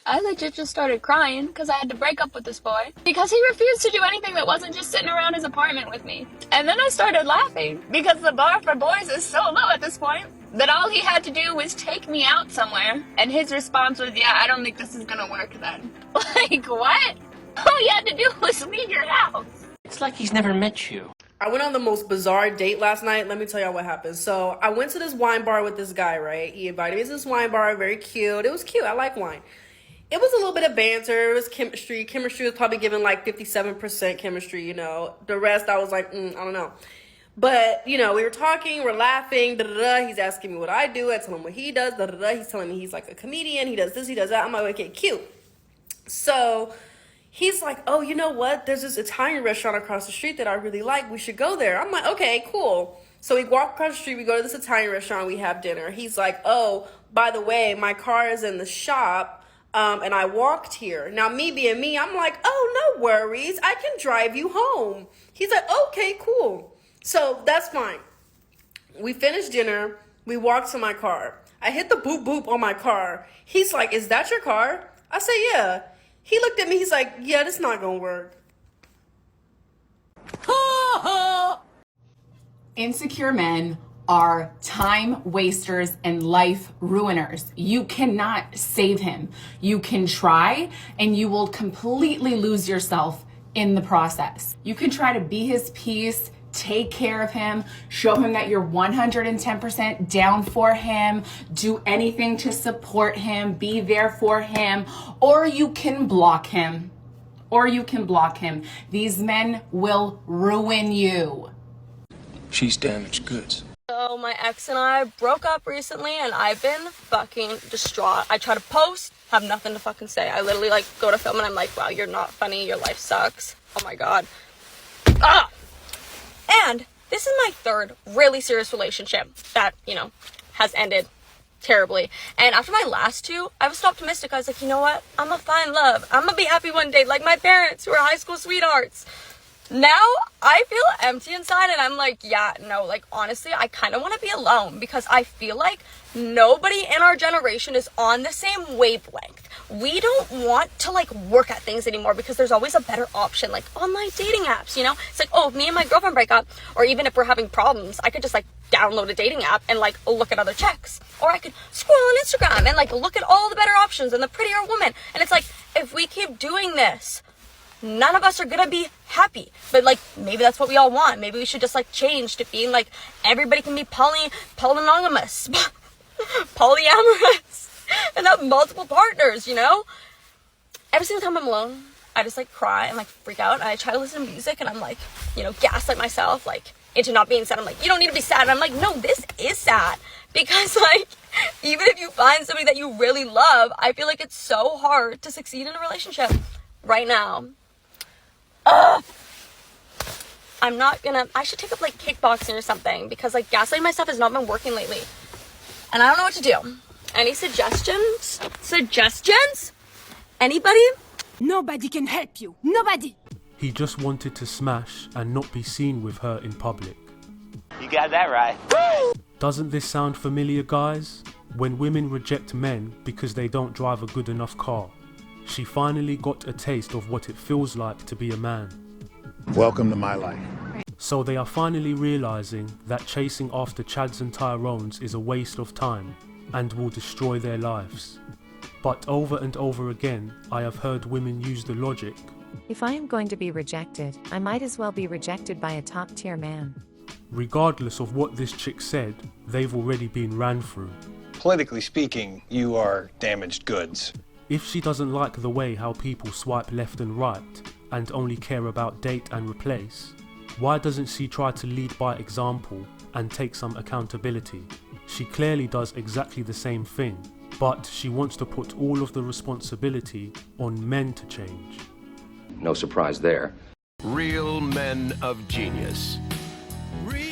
I legit just started crying because I had to break up with this boy because he refused to do anything that wasn't just sitting around his apartment with me. And then I started laughing because the bar for boys is so low at this point that all he had to do was take me out somewhere. And his response was, yeah, I don't think this is gonna work then. Like, what? All you had to do was leave your house. It's like he's never met you. I went on the most bizarre date last night. Let me tell y'all what happened. So I went to this wine bar with this guy, right? He invited me to this wine bar, very cute. It was cute. I like wine. It was a little bit of banter. It was chemistry. Chemistry was probably given like 57% chemistry, you know. The rest, I was like, I don't know. But, you know, we were talking, we're laughing, da-da-da. He's asking me what I do. I tell him what he does, da-da-da. He's telling me he's like a comedian. He does this, he does that. I'm like, okay, cute. So he's like, oh, you know what? There's this Italian restaurant across the street that I really like. We should go there. I'm like, okay, cool. So we walk across the street. We go to this Italian restaurant. We have dinner. He's like, oh, by the way, my car is in the shop. And I walked here. Now, me being me, I'm like, oh, no worries. I can drive you home. He's like, okay, cool. So that's fine. We finished dinner. We walked to my car. I hit the boop boop on my car. He's like, is that your car? I said, yeah. He looked at me. He's like, yeah, this not going to work. Insecure men are time wasters and life ruiners. You cannot save him. You can try, and you will completely lose yourself in the process. You can try to be his peace, take care of him, show him that you're 110% down for him, do anything to support him, be there for him, or you can block him. These men will ruin you. She's damaged goods. So my ex and I broke up recently and I've been fucking distraught. I try to post, have nothing to fucking say. I literally like go to film and I'm like, wow, you're not funny, your life sucks. Oh my god. Ah! And this is my third really serious relationship that, you know, has ended terribly. And after my last two, I was so optimistic. I was like, you know what? I'm gonna find love. I'm gonna be happy one day like my parents who are high school sweethearts. Now I feel empty inside and I'm like, yeah, no, like honestly, I kind of want to be alone because I feel like nobody in our generation is on the same wavelength. We don't want to like work at things anymore because there's always a better option, like online dating apps, you know? It's like, oh, if me and my girlfriend break up, or even if we're having problems, I could just like download a dating app and like look at other chicks. Or I could scroll on Instagram and like look at all the better options and the prettier woman. And it's like, if we keep doing this, none of us are gonna be happy. But like, maybe that's what we all want. Maybe we should just like change to being like, everybody can be polyamorous, polyamorous, and have multiple partners, you know? Every single time I'm alone, I just like cry and like freak out. And I try to listen to music and I'm like, you know, gaslight myself like into not being sad. I'm like, you don't need to be sad. And I'm like, no, this is sad. Because like, even if you find somebody that you really love, I feel like it's so hard to succeed in a relationship right now. I should take up like kickboxing or something because like gaslighting myself has not been working lately. And I don't know what to do. Any suggestions? Anybody? Nobody can help you. Nobody. He just wanted to smash and not be seen with her in public. You got that right. Doesn't this sound familiar, guys? When women reject men because they don't drive a good enough car. She finally got a taste of what it feels like to be a man. Welcome to my life. So they are finally realizing that chasing after Chads and Tyrones is a waste of time and will destroy their lives. But over and over again, I have heard women use the logic, if I am going to be rejected, I might as well be rejected by a top-tier man. Regardless of what this chick said, they've already been ran through. Politically speaking, you are damaged goods. If she doesn't like the way how people swipe left and right and only care about date and replace, why doesn't she try to lead by example and take some accountability? She clearly does exactly the same thing, but she wants to put all of the responsibility on men to change. No surprise there. Real men of genius. Real